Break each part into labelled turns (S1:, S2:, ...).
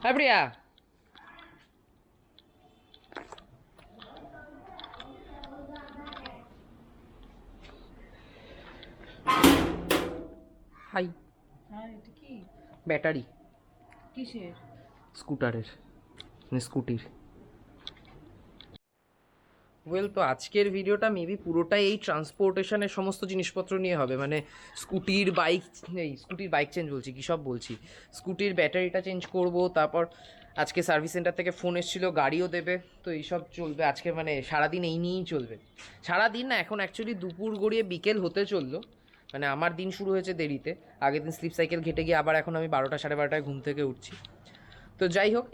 S1: Hi, Priya. High.
S2: হ্যাঁ, এটা কি
S1: ব্যাটারি
S2: কিসের?
S1: স্কুটারের, স্কুটির। তো আজকের ভিডিওটা মেবি পুরোটাই এই ট্রান্সপোর্টেশনের সমস্ত জিনিসপত্র নিয়ে হবে, মানে স্কুটির বাইক চেঞ্জ বলছি, কী সব বলছি, স্কুটির ব্যাটারিটা চেঞ্জ করব। তারপর আজকে সার্ভিস সেন্টার থেকে ফোন এসেছিলো, গাড়িও দেবে, তো এইসব চলবে আজকে, মানে সারাদিন এই নিয়েই চলবে। সারাদিন না, এখন অ্যাকচুয়ালি দুপুর গড়িয়ে বিকেল হতে চললো, মানে আমার দিন শুরু হয়েছে দেরিতে। আগের দিন স্লিপ সাইকেল ঘেটে গিয়ে আবার এখন আমি 12টা সাড়ে 12টায় ঘুম থেকে উঠছি। তো যাই হোক,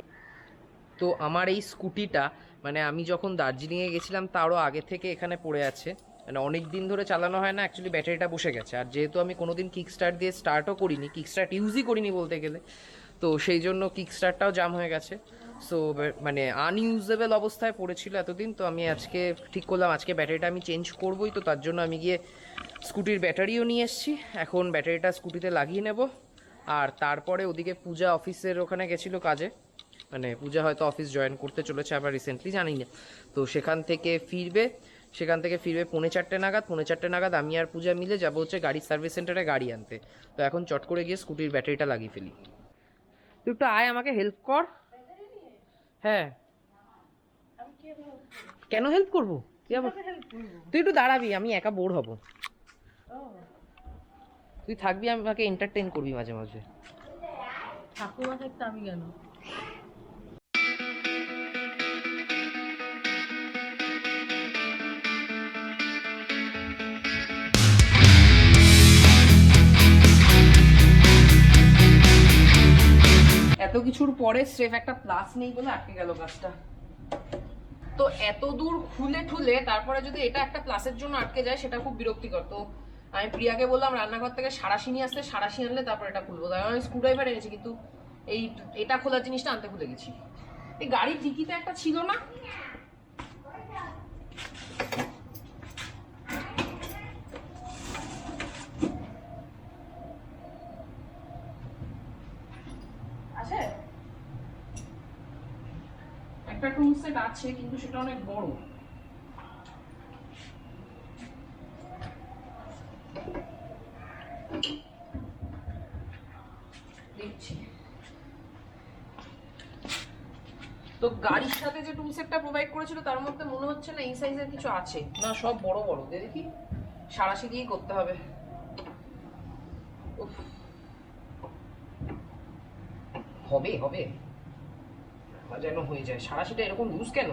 S1: তো আমার এই স্কুটিটা মানে আমি যখন দার্জিলিংয়ে গেছিলাম তারও আগে থেকে এখানে পড়ে আছে, মানে অনেক দিন ধরে চালানো হয় না, অ্যাকচুয়ালি ব্যাটারিটা বসে গেছে। আর যেহেতু আমি কোনোদিন কিক স্টার্ট দিয়ে স্টার্টও করিনি, কিক স্টার্ট ইউজই করিনি বলতে গেলে, তো সেই জন্য কিক স্টার্টটাও জাম হয়ে গেছে। সো মানে আনইউজেবল অবস্থায় পড়েছিল এতদিন। তো আমি আজকে ঠিক করলাম আজকে ব্যাটারিটা আমি চেঞ্জ করবোই, তো তার জন্য আমি গিয়ে স্কুটির ব্যাটারিও নিয়ে এসেছি। এখন ব্যাটারিটা স্কুটিতে লাগিয়ে নেব। আর তারপরে ওদিকে পূজা অফিসের ওখানে গেছিলো কাজে, মানে পূজা হয়তো অফিস জয়েন করতে চলেছে আবার রিসেন্টলি, জানি না। তো সেখান থেকে ফিরবে 4:45 নাগাদ। 4:45 নাগাদ আমি আর পূজা মিলে যাবো হচ্ছে গাড়ির সার্ভিস সেন্টারে গাড়ি আনতে। তো এখন চট করে গিয়ে স্কুটির ব্যাটারিটা লাগিয়ে ফেলি। তুই একটু আয়, আমাকে হেল্প কর। হ্যাঁ, কেন হেল্প করবো? তুই একটু দাঁড়াবি, আমি একা বোর হব। তুই থাকবি, আমাকে এন্টারটেইন করবি মাঝে মাঝে।
S2: ঠাকুমা থাকতে আমি কেন?
S1: এত কিছুর পরে স্রেফ একটা প্লাস নেই বলে আটকে গেল কাজটা। তো এত দূর খুলে ঠুলে তারপরে যদি এটা একটা প্লাসের জন্য আটকে যায়, সেটা খুব বিরক্তিকর। তো আমি প্রিয়াকে বললাম রান্নাঘর থেকে সাঁড়াশি নিয়ে আসতে, সাঁড়াশি আনলে তারপর এটা খুলবো। তাই আমি স্ক্রুড্রাইভার এনেছি, কিন্তু এটা খোলার জিনিসটা আনতে ভুলে গেছি। এই গাড়ির ডিকিতে একটা ছিল না? আছে একটা টুল সেট আছে, কিন্তু সেটা অনেক বড়। দেখছি। তো গাড়ির সাথে যে টুল সেটটা প্রোভাইড করেছিল তার মধ্যে মনে হচ্ছে না এই সাইজের কিছু আছে, না সব বড় বড়। দেখি, সাঁড়াশি দিয়েই করতে হবে। হবে হবে যেন হয়ে যায়। সাঁড়াশিটা এরকম লুজ কেন?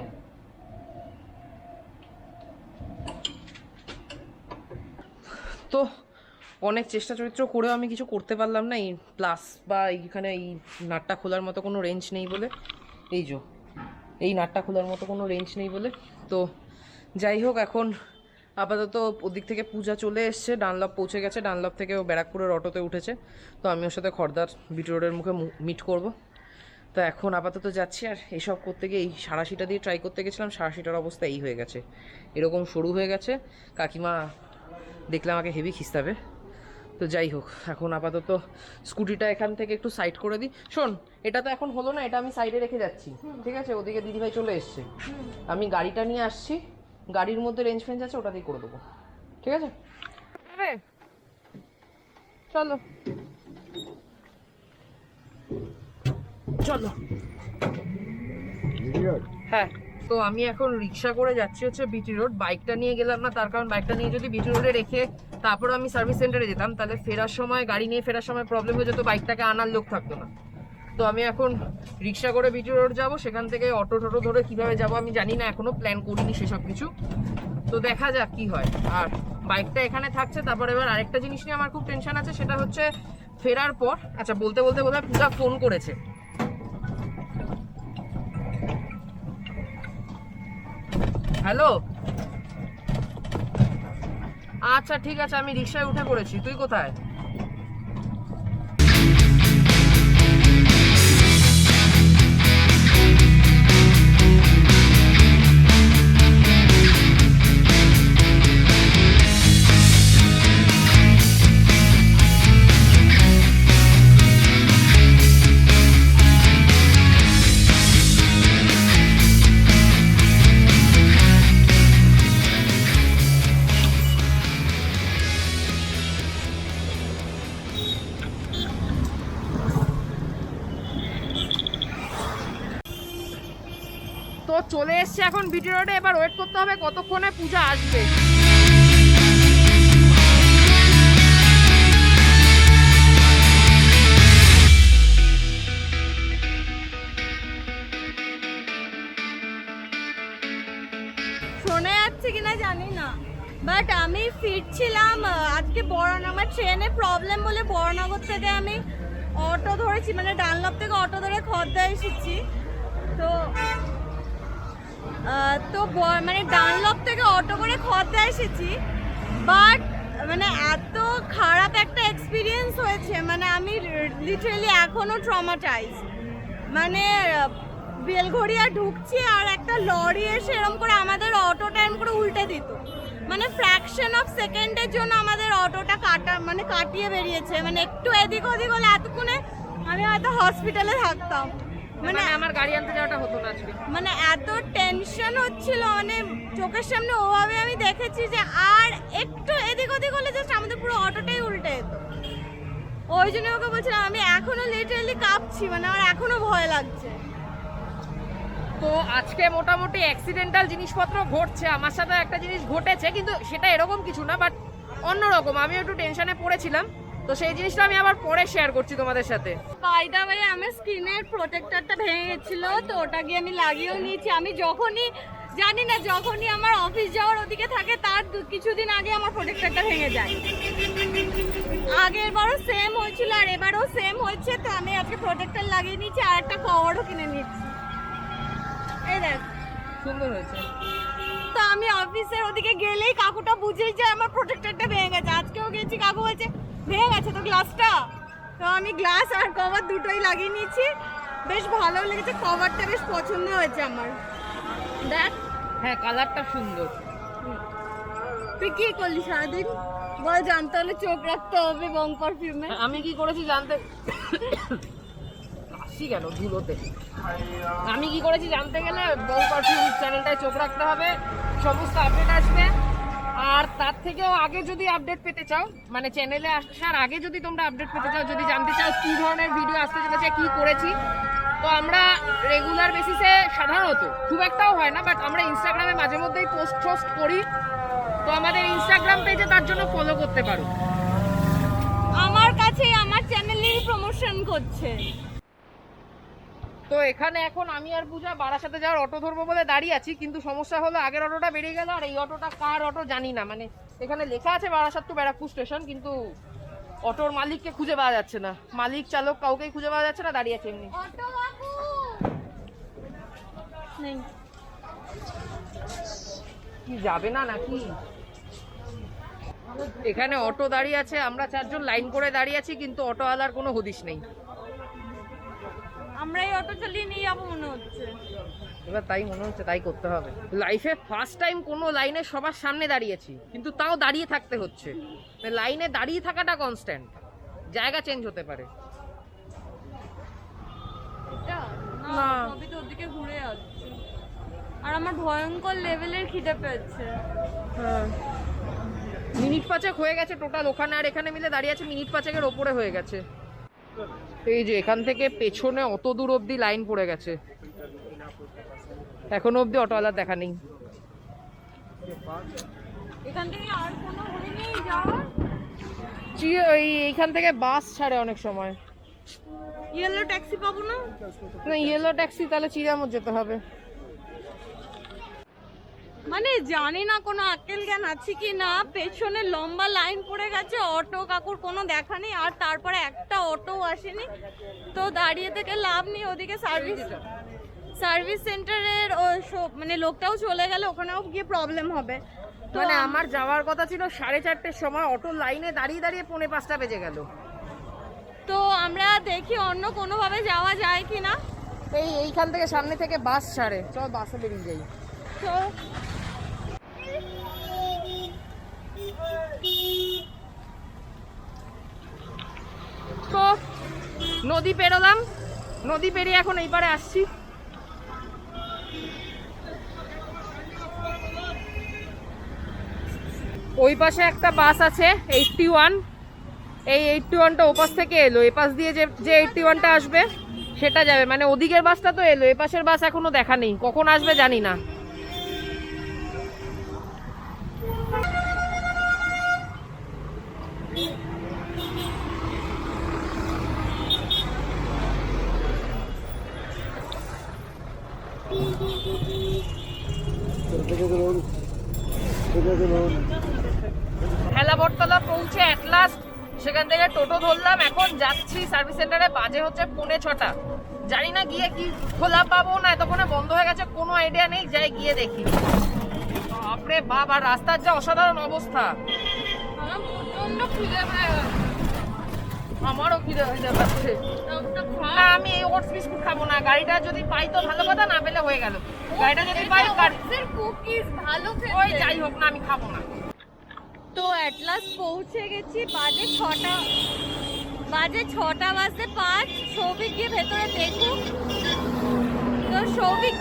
S1: তো অনেক চেষ্টা চরিত্র করেও আমি কিছু করতে পারলাম না, এই প্লাস বা এইখানে এই নাটটা খোলার মতো কোনো রেঞ্জ নেই বলে। এই নাটটা খোলার মতো কোনো রেঞ্জ নেই বলে। তো যাই হোক, এখন আপাতত ওদিক থেকে পূজা চলে এসছে, ডানলপ পৌঁছে গেছে, ডানলপ থেকে ও ব্যারাকপুরের অটোতে উঠেছে। তো আমি ওর সাথে খড়দার বিটি রোডের মুখে মিট করব। তো এখন আপাতত যাচ্ছি। আর এইসব করতে গিয়ে এই সাঁড়াশিটা দিয়ে ট্রাই করতে গেছিলাম, সাঁড়াশিটার অবস্থা এই হয়ে গেছে, এরকম সরু হয়ে গেছে। কাকিমা দেখলে আমাকে হেভি খিস্তাবে। তো যাই হোক, এখন আপাতত স্কুটিটা এখান থেকে একটু সাইড করে দিই। শোন, এটা তো এখন হলো না, এটা আমি সাইডে রেখে যাচ্ছি, ঠিক আছে? ওদিকে দিদিভাই চলে এসছে, আমি গাড়িটা নিয়ে আসছি, গাড়ির মধ্যে রেঞ্জ ফেঞ্জ আছে, ওটা দিয়ে করে দেবো, ঠিক আছে? চলো চলো। হ্যাঁ, তো আমি এখন রিক্সা করে যাচ্ছি হচ্ছে বিটি রোড। বাইকটা নিয়ে গেলাম না, তার কারণ বাইকটা নিয়ে যদি বিটি রোডে রেখে তারপর আমি সার্ভিস সেন্টারে যেতাম, তাহলে ফেরার সময় গাড়ি নিয়ে ফেরার সময় প্রবলেম হয়ে যেত, বাইকটাকে আনার লোক থাকতো না। তো আমি এখন রিক্সা করে বিটি রোড যাবো, সেখান থেকে অটো টোটো ধরে কীভাবে যাবো আমি জানি না, এখনও প্ল্যান করিনি সেসব কিছু। তো দেখা যাক কি হয়। আর বাইকটা এখানে থাকছে। তারপর এবার আরেকটা জিনিস নিয়ে আমার খুব টেনশন আছে, সেটা হচ্ছে ফেরার পর। আচ্ছা, বলতে বলতে বোধহয় পূজা ফোন করেছে। হ্যালো, আচ্ছা ঠিক আছে, আমি রিক্সায় উঠে পড়েছি। তুই কোথায়? চলে এসছে এখন বিটি রোডে, এবার ওয়েট করতে হবে কতক্ষণে পূজা আসবে।
S3: শোনা যাচ্ছে কিনা জানি না, বাট আমি ফিরছিলাম আজকে আমার ট্রেনে প্রবলেম বলে বড়নগর থেকে আমি অটো ধরেছি, মানে ডানলপ থেকে অটো ধরে খর্দা এসেছি। তো মানে ডানলপ থেকে অটো করে খর্দা এসেছি, বাট মানে এত খারাপ একটা এক্সপিরিয়েন্স হয়েছে, মানে আমি লিটারালি এখনো ট্রমাটাইজ। মানে বেলঘড়িয়া ঢুকছি আর একটা লরি এসে এরকম করে আমাদের অটোটা এরকম করে উল্টে দিত, মানে ফ্র্যাকশন অফ সেকেন্ডের জন্য আমাদের অটোটা কাটিয়ে বেরিয়েছে। মানে একটু এদিক ওদিক হলে এতক্ষণে আমি হয়তো হসপিটালে থাকতাম। মানে
S1: আমার গাড়ি আনতে যাওয়াটা হতো না আজকে।
S3: মানে এত টেনশন হচ্ছিল, মানে চোখের সামনে ওভাবে আমি দেখেছি যে আর একটু এদিক ওদিক হলে জাস্ট আমাদের পুরো অটোটাই উল্টে যেত। ওই জন্য ওকে বলছিলাম আমি এখনো লিটারালি কাঁপছি, মানে আমার এখনো ভয় লাগছে।
S1: তো আজকে মোটামুটি অ্যাক্সিডেন্টাল জিনিসপত্র ঘটছে, আমার সাথে একটা জিনিস ঘটেছে, কিন্তু সেটা এরকম কিছু না, বাট অন্যরকম। আমি একটু টেনশনে পড়েছিলাম, তো সেই জিনিসটা আমি আবার পরে শেয়ার করছি তোমাদের সাথে।
S3: বাই দ্য ওয়ে আমার স্ক্রিনের প্রোটেক্টরটা ভেঙে গেছিল, তো ওটা গিয়ে আমি লাগিয়েও নিয়েছি। আমি যখনই জানি না, যখনই আমার অফিস যাওয়ার ওদিকে থাকে তার কিছুদিন আগে আমার প্রোটেক্টরটা ভেঙে যায়। আগের বারও সেম হয়েছিল আর এবারও সেম হয়েছে, তো আমি আজকে প্রোটেক্টর লাগিয়ে নিয়েছি আর একটা কভারও কিনে নিচ্ছি। এই দেখ
S1: সুন্দর হয়েছে।
S3: তো আমি অফিসের ওদিকে গেলেই কাকুটা বুঝেই যায় আমার প্রোটেক্টরটা ভেঙে গেছে। আজকেও গেছি, কাকু বলছে ভেঙে গেছে তো গ্লাসটা, তো আমি গ্লাস আর কভার দুটোই লাগিয়ে নিয়েছি। বেশ ভালো লেগেছে, কভারটা বেশ পছন্দ হয়েছে আমার। দেখ,
S1: হ্যাঁ কালারটা সুন্দর।
S3: তুই কি করলি সারাদিন বল? জানতে হলে চোখ রাখতে হবে বং পারফিউমে।
S1: আমি কি করেছি জানতে কাশি কেন ধুলোতে? আমি কি করেছি জানতে গেলে বং পারফিউম চ্যানেলটায় চোখ রাখতে হবে, সমস্ত আপডেট আসবে। আর তার থেকেও আগে যদি আপডেট পেতে চাও, মানে চ্যানেলে আসার আগে যদি তোমরা আপডেট পেতে চাও, যদি জানতে চাও কী ধরনের ভিডিও আসতে চলেছে, কী করেছি, তো আমরা রেগুলার বেসিসে সাধারণত খুব একটাও হয় না, বাট আমরা ইনস্টাগ্রামে মাঝে মধ্যেই পোস্ট করি, তো আমাদের ইনস্টাগ্রাম পেজে তার জন্য ফলো করতে পারো।
S3: আমার কাছে আমার চ্যানেলেরই প্রমোশন করছে।
S1: তো এখানে এখন আমি আর পূজা বারাসাতে যাওয়ার অটো ধরবো বলে দাঁড়িয়ে আছি, কিন্তু সমস্যা হলো আগের অটোটা বেরিয়ে গেল আর এই অটোটা কার অটো জানি না। মানে এখানে লেখা আছে বারাসাত টু ব্যারাকপুর স্টেশন, কিন্তু অটোর মালিককে খুঁজে পাওয়া যাচ্ছে না, মালিক চালক কাউকেই খুঁজে পাওয়া যাচ্ছে না, দাঁড়িয়ে আছে এমনি।
S3: অটো কাকু নেই,
S1: কি যাবে না নাকি? এখানে অটো দাঁড়িয়ে আছে, আমরা চারজন লাইন করে দাঁড়িয়ে আছি, কিন্তু অটোওয়ালার কোনো হদিশ নেই।
S3: আমরা এই অটো চালিয়ে নিয়ে যাবো মনে হচ্ছে।
S1: এবার তাই মনে হচ্ছে, তাই করতে হবে। লাইফে ফার্স্ট টাইম কোনো লাইনে সবার সামনে দাঁড়িয়েছি, কিন্তু তাও দাঁড়িয়ে থাকতে হচ্ছে। লাইনে দাঁড়িয়ে থাকাটা কনস্ট্যান্ট, জায়গা চেঞ্জ হতে পারে
S3: না, সবই তো ওদিকে ঘুরে যাচ্ছে আর আমার ভয়ঙ্কর লেভেলের খিদে পেয়েছে।
S1: হ্যাঁ, মিনিট পাঁচেক হয়ে গেছে টোটাল, ওখানে আর এখানে মিলে দাঁড়িয়ে আছে মিনিট পাঁচেকের ওপরে হয়ে গেছে। এই যে এখান থেকে পেছনে অত দূর অবধি লাইন পড়ে গেছে, এখনো অবধি অটোওয়ালার দেখা নেই।
S3: এখান থেকে আর কোনো ওয়ে নেই যাওয়ার?
S1: এইখান থেকে বাস ছাড়ে অনেক সময়।
S3: ইয়েলো ট্যাক্সি পাবো না?
S1: না, ইয়েলো ট্যাক্সি তাহলে চিড়িয়ামোড় যেতে হবে।
S3: মানে জানি না কোনো আক্কেল জ্ঞান আছে কি না, পেছনে লম্বা লাইন পড়ে গেছে, অটো কাকুর কোনো দেখা নেই, আর তারপরে একটা অটো আসেনি, তো দাঁড়িয়ে থেকে লাভ নেই। ওদিকে সার্ভিস সেন্টারের মানে লোকটাও চলে গেলে, ওখানেও গিয়ে প্রবলেম হবে। তো
S1: মানে আমার যাওয়ার কথা ছিল 4:30-র সময়, অটো লাইনে দাঁড়িয়ে দাঁড়িয়ে 4:45 বেজে গেল।
S3: তো আমরা দেখি অন্য কোনোভাবে যাওয়া যায় কি না।
S1: এইখান থেকে সামনে থেকে বাস ছাড়ে, চল বাসে বেরিয়ে যাই।
S3: তো
S1: তো নদী পেরোলাম, নদী পেরিয়ে এখন এই পারে আসছি। ওই পাশে একটা বাস আছে 81, এই 81টা ওপাশ থেকে এলো, এপাশ দিয়ে যে 81টা আসবে সেটা যাবে, মানে ওদিকের বাসটা তো এলো, এ পাশের বাস এখনো দেখা নেই, কখন আসবে জানি না। হেলাবরতলা পৌঁছে অ্যাট লাস্ট সেখান থেকে টোটো ধরলাম, এখন যাচ্ছি সার্ভিস সেন্টারে। বাজে হচ্ছে 6:45। জানি না গিয়ে কি খোলা পাবো না, এতক্ষণে বন্ধ হয়ে গেছে, কোনো আইডিয়া নেই। যাই গিয়ে দেখি। বাপরে বাপ, আর রাস্তার যা অসাধারণ অবস্থা। আমারও খিদে পাচ্ছে। না, আমি এই ওটস বিস্কুট খাবো না। গাড়িটা যদি পাই তো ভালো কথা, না পেলে হয়ে গেল। গাড়িটা যদি পাই,
S3: কুকিজ ভালো
S1: ওই যাই হোক না, আমি খাবো না।
S3: তো অ্যাট লাস্ট পৌঁছে গেছি। বাজে 6টা বাজতে 5। সৌভিক গিয়ে ভেতরে দেখুক। তো সৌভিক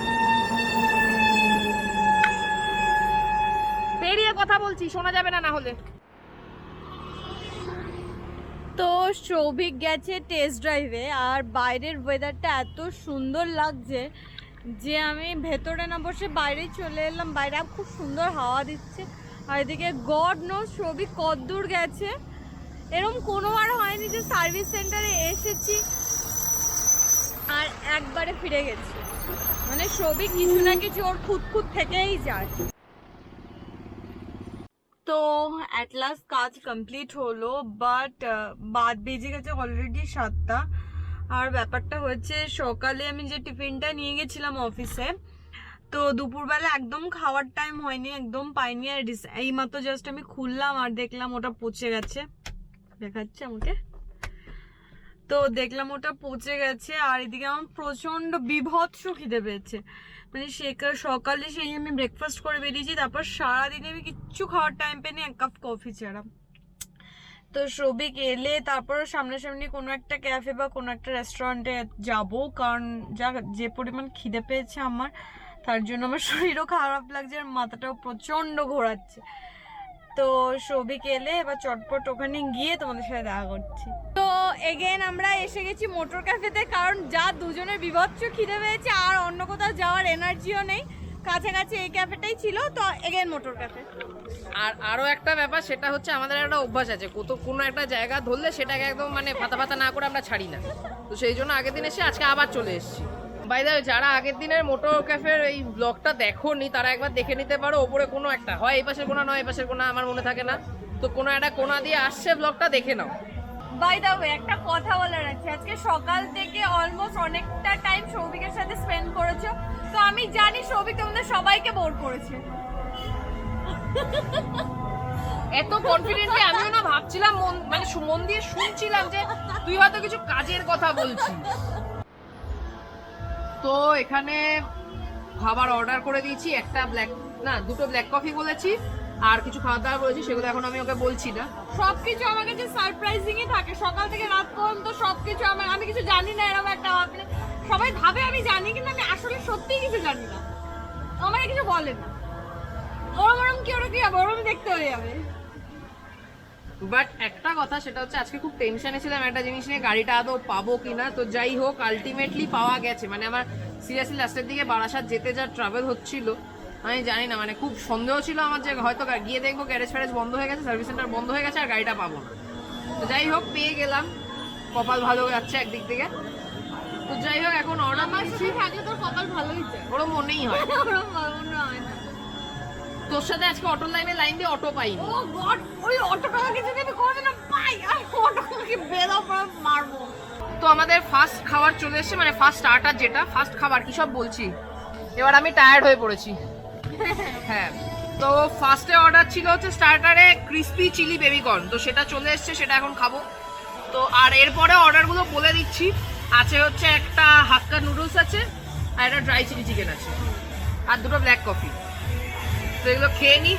S1: বেরিয়ে কথা বলছি, শোনা যাবে না না হলে।
S3: তো সৌভিক গেছে টেস্ট ড্রাইভে, আর বাইরের ওয়েদারটা এত সুন্দর লাগছে যে আমি ভেতরে না বসে বাইরেই চলে এলাম। বাইরে খুব সুন্দর হাওয়া দিচ্ছে। আর এদিকে গড নোজ সৌভিক কতদূর গেছে। এরকম কোনোবার হয়নি যে সার্ভিস সেন্টারে এসেছি আর একবারে ফিরে গেছি। মানে সৌভিক কিছু না কিছু ওর খুঁত থেকেই যায়। তো অ্যাট লাস্ট কাজ কমপ্লিট হলো, বাট বাদ বেজে গেছে অলরেডি 7টা। আর ব্যাপারটা হচ্ছে, সকালে আমি যে টিফিনটা নিয়ে গেছিলাম অফিসে, তো দুপুরবেলা একদম খাওয়ার টাইম হয়নি, একদম পাইনি। আর এইমাত্র জাস্ট আমি খুললাম আর দেখলাম ওটা পচে গেছে। দেখাচ্ছে আমাকে, তো দেখলাম ওটা পচে গেছে। আর এদিকে আমার প্রচন্ড বিভৎস খিদে পেয়েছে। মানে সকালে সেই আমি ব্রেকফাস্ট করে বেরিয়েছি, তারপর সারাদিনে আমি কিচ্ছু খাওয়ার টাইম পেনি, 1 কাপ কফি ছাড়া। তো সৌভিক এলে তারপর সামনাসামনি কোনো একটা ক্যাফে বা কোনো একটা রেস্টুরেন্টে যাবো, কারণ যে পরিমাণ খিদে পেয়েছে আমার, তার জন্য আমার শরীরও খারাপ লাগছে আর মাথাটাও প্রচন্ড ঘোরাচ্ছে। তো সৌভিক এলে এবার চটপট ওখানে গিয়ে তোমাদের সাথে দেখা করছি। তো এগেন আমরা এসে গেছি মোটর ক্যাফেতে, কারণ যা দুজনের বিভৎস খিদে পেয়েছে আর অন্য কোথাও যাওয়ার এনার্জিও নেই। কাছাকাছি এই ক্যাফেটাই ছিল, তো এগেন মোটর ক্যাফে।
S1: আর আরো একটা ব্যাপার, সেটা হচ্ছে আমাদের একটা অভ্যাস আছে, কোনো একটা জায়গা ধরলে সেটাকে একদম মানে ফাতা না করে আমরা ছাড়ি না। তো সেই জন্য আগের দিন এসে আজকে আবার চলে এসেছি। বাই দ্য ওয়ে, যারা আগের দিনের মোটর ক্যাফের এই ব্লগটা দেখোনি তারা একবার দেখে নিতে পারো। ওপরে কোনো একটা হয় এই পাশের কোনা, নয় এই পাশের কোনা, আমার মনে থাকে না, তো কোনো একটা কোনা দিয়ে আসছে, ব্লগটা দেখে নাও।
S3: বাই দ্য ওয়ে, একটা কথা বলার আছে, আজকে সকাল থেকে অলমোস্ট অনেকটা টাইম সৌভিকের সাথে স্পেন্ড করেছো। তো আমি জানি সৌভিক তোমাদের সবাইকে বোর করেছে।
S1: এত কনফিডেন্টলি আমিও না ভাবছিলাম, মানে মন দিয়ে শুনছিলাম যে তুই হয়তো কিছু কাজের কথা বলছিস। তো এখানে খাবার অর্ডার করে দিয়েছি, দুটো ব্ল্যাক কফি বলেছি, আর কিছু খাওয়া দাওয়া বলেছি, সেগুলো এখন আমি ওকে বলছি না।
S3: সবকিছু আমার কাছে সারপ্রাইজিংই থাকে, সকাল থেকে রাত পর্যন্ত সবকিছু আমি কিছু জানি না, এরকম একটা ভাবলে সবাই ভাবে আমি জানি, কিন্তু আমি আসলে সত্যিই কিছু জানি না। আমাকে কিছু বলে না, ওরম কি হবে, ওরম দেখতে হয়ে যাবে।
S1: বাট একটা কথা, সেটা হচ্ছে আজকে খুব টেনশনে ছিলাম একটা জিনিস নিয়ে, গাড়িটা আদৌ পাবো কিনা। তো যাই হোক, আলটিমেটলি পাওয়া গেছে। মানে আমার সিরিয়াসলি লাস্টের দিকে বারাসাত যেতে যা ট্রাভেল হচ্ছিল, আমি জানি না, মানে খুব সন্দেহ ছিল আমার যে হয়তো গিয়ে দেখবো গ্যারেজ ফ্যারেজ বন্ধ হয়ে গেছে, সার্ভিস সেন্টার বন্ধ হয়ে গেছে আর গাড়িটা পাবো না। তো যাই হোক, পেয়ে গেলাম, কপাল ভালো যাচ্ছে একদিক থেকে। তো যাই হোক, এখন অর্ডার দিচ্ছি।
S3: থাকলে তোর কপাল ভালোই যায়,
S1: ওরও মনেই হয়।
S3: ওরম মনে হয় না।
S1: তোর সাথে আজকে অটো লাইন দিয়ে অটো পাইনি।
S3: ও গড, ওই অটোটাকে যদি আমি কোনোদিনও পাই, আর অটোটাকে বেরো পর মারবো।
S1: তো আমাদের ফার্স্ট খাবার চলে এসেছে, মানে ফার্স্ট স্টার্টার, যেটা ফার্স্ট খাবার কি সব বলছি, এবার আমি টায়ার্ড হয়ে পড়েছি। হ্যাঁ, তো ফার্স্টে অর্ডার ছিল হচ্ছে স্টার্টারে ক্রিসপি চিলি বেবিকর্ন, তো সেটা চলে এসেছে, সেটা এখন খাবো। তো আর এরপরে অর্ডারগুলো বলে দিচ্ছি। আছে হচ্ছে একটা হাক্কা নুডলস আছে, আর একটা ড্রাই চিলি চিকেন আছে, আর দুটো ব্ল্যাক কফি। তো এগুলো খেয়ে নিই।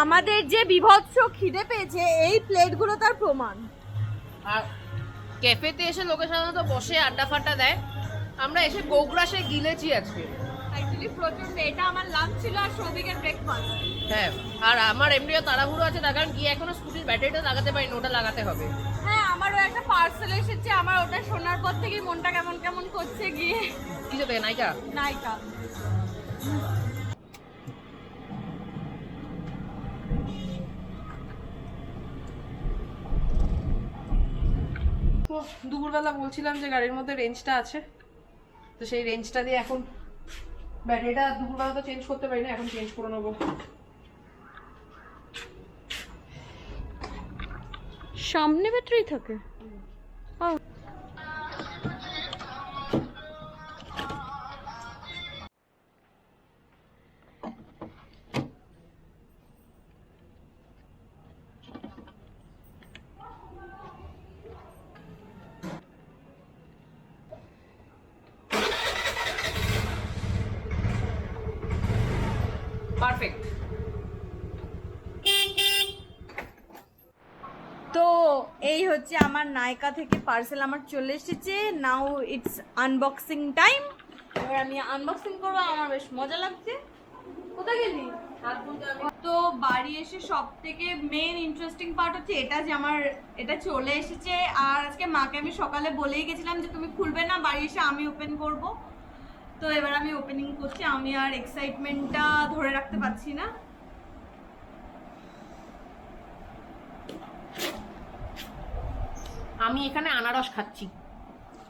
S3: আমাদের যে বিভৎস খিদে পেয়েছে, এই প্লেটগুলো তার প্রমাণ।
S1: আর ক্যাফেতে এসে লোকে সাধারণত বসে আড্ডা ফাড্ডা দেয়, আমরা এসে গোগ্রাসে গিলেছি আজকে।
S3: অ্যাকচুয়ালি প্রচন্ড। এটা আমার লাঞ্চ ছিল আর সৌভিকের ব্রেকফাস্ট।
S1: হ্যাঁ, আর আমার এমনিও তাড়াহুড়ো আছে, তার কারণ কি এখনো স্কুটির ব্যাটারিটা লাগাতে পারিনি, ওটা লাগাতে হবে।
S3: হ্যাঁ, আমারও একটা পার্সেল এসেছে, আমার ওটা শোনার পর থেকেই মনটা কেমন কেমন করছে গিয়ে।
S1: কিছু থেকে নাইকা
S3: নাইকা।
S1: তো দুপুরবেলা বলছিলাম যে গাড়ির মধ্যে রেঞ্জটা আছে, তো সেই রেঞ্জটা দিয়ে এখন ব্যাটারিটা দুপুরবেলা তো চেঞ্জ করতে পারি না, এখন চেঞ্জ করে নেবো।
S3: সামনে ব্যাটারি থাকে।
S1: পারফেক্ট।
S3: তো এই হচ্ছে আমার নায়িকা থেকে পার্সেল আমার চলে এসেছে। Now it's unboxing time. এবার আমি আনবক্সিং করবো, আমার বেশ মজা লাগছে। কোথায় গেলি? তো বাড়ি এসে সব থেকে মেন ইন্টারেস্টিং পার্ট হচ্ছে এটা, যে আমার এটা চলে এসেছে। আর আজকে মাকে আমি সকালে বলেই গেছিলাম যে তুমি খুলবে না, বাড়ি এসে আমি ওপেন করব। তো এবার আমি ওপেনিং করছি। আমি আর এক্সাইটমেন্টটা ধরে রাখতে পারছি না।
S1: আমি এখানে আনারস খাচ্ছি।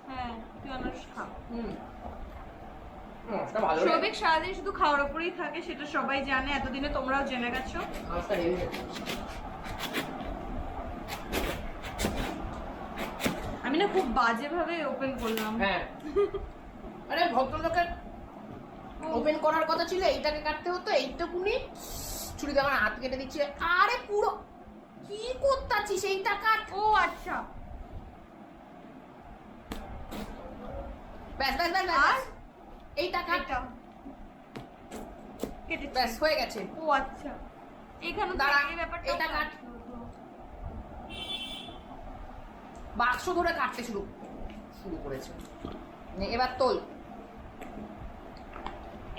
S3: হ্যাঁ, তুই আনারস খা।
S1: ভালো
S3: সৌভিক সারাদিন শুধু খাওয়ার উপরেই থাকে, সেটা সবাই জানে, এতদিনে তোমরাও জেনে গেছো। আমি না খুব বাজে ভাবে ওপেন করলাম।
S1: হ্যাঁ, আরে ভদ্রলোকের ওপেন করার কথা ছিল, এইটাকে কাটতে হতো, এইটুকুনি ছুরি দিয়ে আমার হাত কেটে দিচ্ছে। আরে পুরো কি করতাছিস, এইটা কাট।
S3: ও আচ্ছা,
S1: ব্যাস ব্যাস ব্যাস
S3: আর
S1: ব্যাস, এইটা কাট।
S3: এটা কেটে
S1: ব্যাস হয়ে গেছে।
S3: ও আচ্ছা, এখানে
S1: দাঁড়া,
S3: এই ব্যাপারটা
S1: এটা কাট। বাক্স ধরে কাটতে শুরু করেছে। এবার তোল।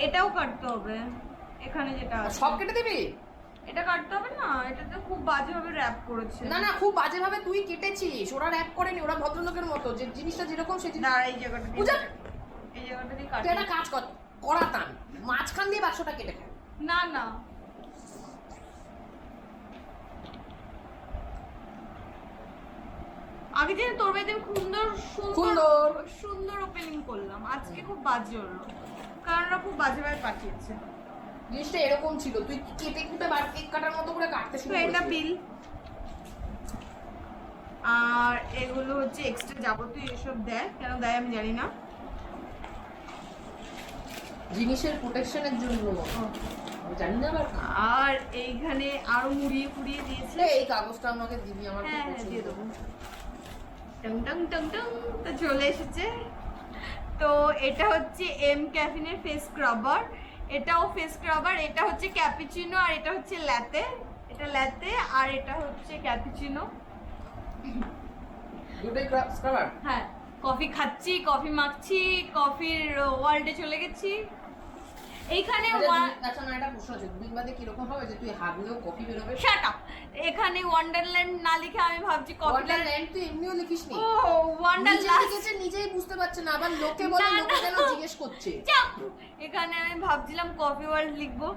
S3: এটাও কাটতে হবে, এখানে যেটা আছে।
S1: সব কেটে দিবি?
S3: এটা কাটতে হবে না, এটা তো খুব বাজেভাবে র‍্যাপ করেছে।
S1: না না, খুব বাজেভাবে তুই কেটেছিস, ওরা র‍্যাপ করেনি, ওরা ভদ্রলোকের মতো, যে জিনিসটা যেরকম সে জিনিস।
S3: না, এই জায়গাটা দিয়ে,
S1: বুঝা,
S3: এই জায়গাটা দিয়ে
S1: তুই
S3: কাট।
S1: একটা কাজ কর, করাতাম মাঝখান দিয়ে বাক্সটা কেটে খা।
S3: না না, আগে যে তোর বাড়িতে আমি সুন্দর
S1: সুন্দর
S3: সুন্দর ওপেনিং করলাম, আজকে খুব বাজে হলো, কারণ ওরা খুব বাজেভাবে পাঠিয়েছে।
S1: জিনিসটা এরকম ছিল, তুই কেটে কুটে কেক কাটার মতো করে কাটতে শুরু
S3: তো এটা
S1: করেছিস।
S3: বিল, আর এগুলো হচ্ছে এক্সট্রা যাবতীয় এসব দেয়, কেন দেয় আমি জানি না।
S1: জিনিসের প্রোটেকশনের জন্য আমি জানি না।
S3: আর এইখানে আরো মুড়িয়ে ফুড়িয়ে দিয়েছে।
S1: এই কাগজটা আমাকে দিবি, আমার খুব
S3: হ্যাঁ,
S1: পছন্দ।
S3: দিয়ে দেবো। টং টং টং টং, তো চলে এসেছে। তো এটা হচ্ছে এম ক্যাফিনের ফেস স্ক্রাবার, এটাও ফেস স্ক্রাবার। এটা হচ্ছে ক্যাপুচিনো আর এটা হচ্ছে ল্যাতে। এটা ল্যাতে আর এটা হচ্ছে ক্যাপুচিনো।
S1: দুটোই স্ক্রাবার।
S3: হ্যাঁ, কফি খাচ্ছি, কফি মাখছি, কফির ওয়ার্ল্ডে চলে গেছি। এইখানে
S1: আচ্ছা না, এটা প্রশ্ন আছে, দুদিন বাদে কিরকম হবে যে তুই হাগলেও কফি বেরোবে?
S3: Shut up. এখানে ওয়ান্ডারল্যান্ড না লিখে আমি ভাবছি কফি।
S1: ওয়ান্ডারল্যান্ড তুই এমনিও লিখিস নি।
S3: ও ওয়ান্ডারল্যান্ড
S1: লিখেছে, নিজেই বুঝতে পারছে না, আবার লোকে বলে,
S3: না,
S1: লোকে
S3: না।
S1: কেন জিজ্ঞেস করছে।
S3: চাপ। এখানে আমি ভাবছিলাম কফি ওয়ার্ল্ড লিখবো,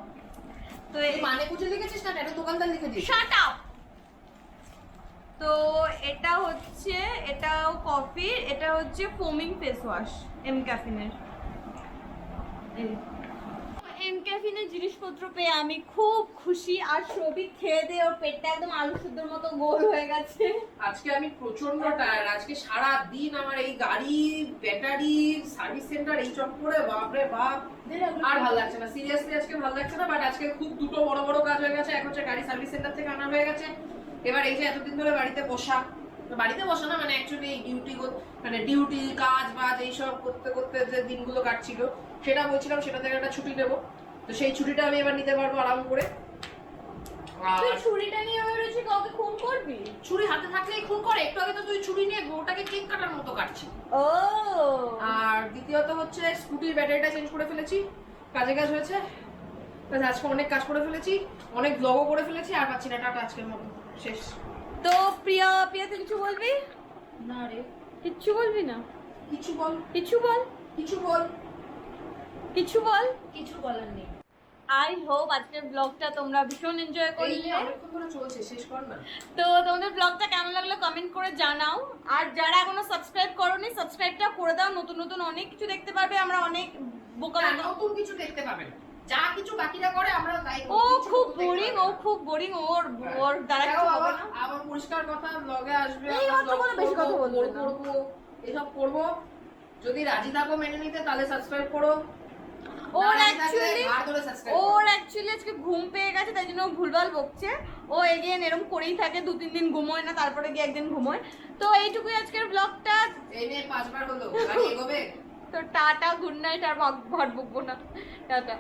S3: তো
S1: তুই মানে বুঝে লিখেছিস না, এটা দোকানদার লিখে দিয়েছে।
S3: Shut up. তো এটা হচ্ছে, এটাও কফি, এটা হচ্ছে ফোমিং ফেস ওয়াশ এম ক্যাফিনের। এম ক্যাফিনের জিনিসপত্র পেয়ে আমি খুব খুশি। আর সৌভিক খেয়ে দিয়ে ওর পেটটা একদম আলু সিদ্ধর মতো গোল হয়ে গেছে।
S1: আজকে আমি প্রচন্ড টায়ার্ড, আজকে সারা দিন আমার এই গাড়ি, ব্যাটারি, সার্ভিস সেন্টার, এই চক্করে বাপরে বাপ, আর ভালো লাগছে না। সিরিয়াসলি আজকে ভালো লাগছে না, বাট আজকে খুব দুটো বড় বড় কাজ হয়ে গেছে। এক হচ্ছে গাড়ি সার্ভিস সেন্টার থেকে আনা হয়ে গেছে, এবার এই যে এতদিন ধরে বাড়িতে বসা না, মানে অ্যাকচুয়ালি ডিউটি কাজ বাজ এইসব করতে করতে যে দিনগুলো কাটছিল, সেটা বলছিলাম সেটা থেকে একটা ছুটি নেবো। তো সেই ছুটিটা আমি এবার নিতে পারবো আরাম করে।
S3: তুই ছুরিটা নিয়ে বেরোচ্ছি, কাউকে খুন করবি?
S1: ছুরি হাতে থাকলেই খুন করে। একটু আগে তো তুই ছুরি নিয়ে ওটাকে কেক কাটার মতো কাটছি।
S3: ও,
S1: আর দ্বিতীয়ত হচ্ছে স্কুটির ব্যাটারিটা চেঞ্জ করে ফেলেছি, কাজে কাজ হয়েছে। ব্যাস, আজকে অনেক কাজ করে ফেলেছি, অনেক ব্লগও করে ফেলেছি, আর পাচ্ছি না। টাটা, আজকের মতো শেষ।
S3: তো প্রিয়া তুই কিছু বলবি?
S2: না রে,
S3: কিচ্ছু বলবি না?
S1: কিছু বল,
S3: কিছু বল,
S1: কিছু বল।
S3: কিছু বল।
S2: কিছু বলার নেই।
S3: আই হোপ আজকের ব্লগটা তোমরা ভীষণ এনজয়
S1: এই
S3: করলে।
S1: অনেকক্ষণ ধরে চলছে, শেষ কর না।
S3: তো তোমাদের ব্লগটা কেমন লাগলো কমেন্ট করে জানাও। আর যারা এখনো সাবস্ক্রাইব করোনি সাবস্ক্রাইবটা করে দাও, নতুন নতুন অনেক কিছু দেখতে পারবে। আমরা অনেক বোকা
S1: না, নতুন কিছু দেখতে পাবেন, যা কিছু বাকিরা করে আমরা তাই করি।
S3: ও
S1: কিছু
S3: খুব
S1: নতুন দেখতে
S3: বোরিং, ও
S1: পাবেন না।
S3: খুব বোরিং, ওর দ্বারা
S1: দেখো,
S3: কিছু হবে
S1: আবার
S3: না।
S1: আবার পরিষ্কার কথা ব্লগে আসবে,
S3: এই
S1: আমরা
S3: কথা বলে
S1: vlog
S3: বেশি কথা
S1: করবো,
S3: বলবে
S1: বড়
S3: না।
S1: করবো, এসব করবো। যদি রাজি থাকো মেনে নিতে, তাহলে সাবস্ক্রাইব করো।
S3: ওর
S1: না রাজি থাকলে
S3: অ্যাকচুয়ালি
S1: ঘাড় ধরে subscribe
S3: ওর
S1: করো।
S3: অ্যাকচুয়ালি আজকে ঘুম পেয়ে গেছে, তাই জন্য ও ভুলভাল বকছে। ও এগেন এরকম করেই থাকে, 2-3 দিন ঘুমোয় না, তারপরে গিয়ে একদিন ঘুমোয়। তো এইটুকুই আজকের ব্লগটা।
S1: এই নিয়ে 5 বার হলো, গাড়ি এগোবে।
S3: তো টাটা, গুড নাইট, আর ভাট বকবো না। টাটা।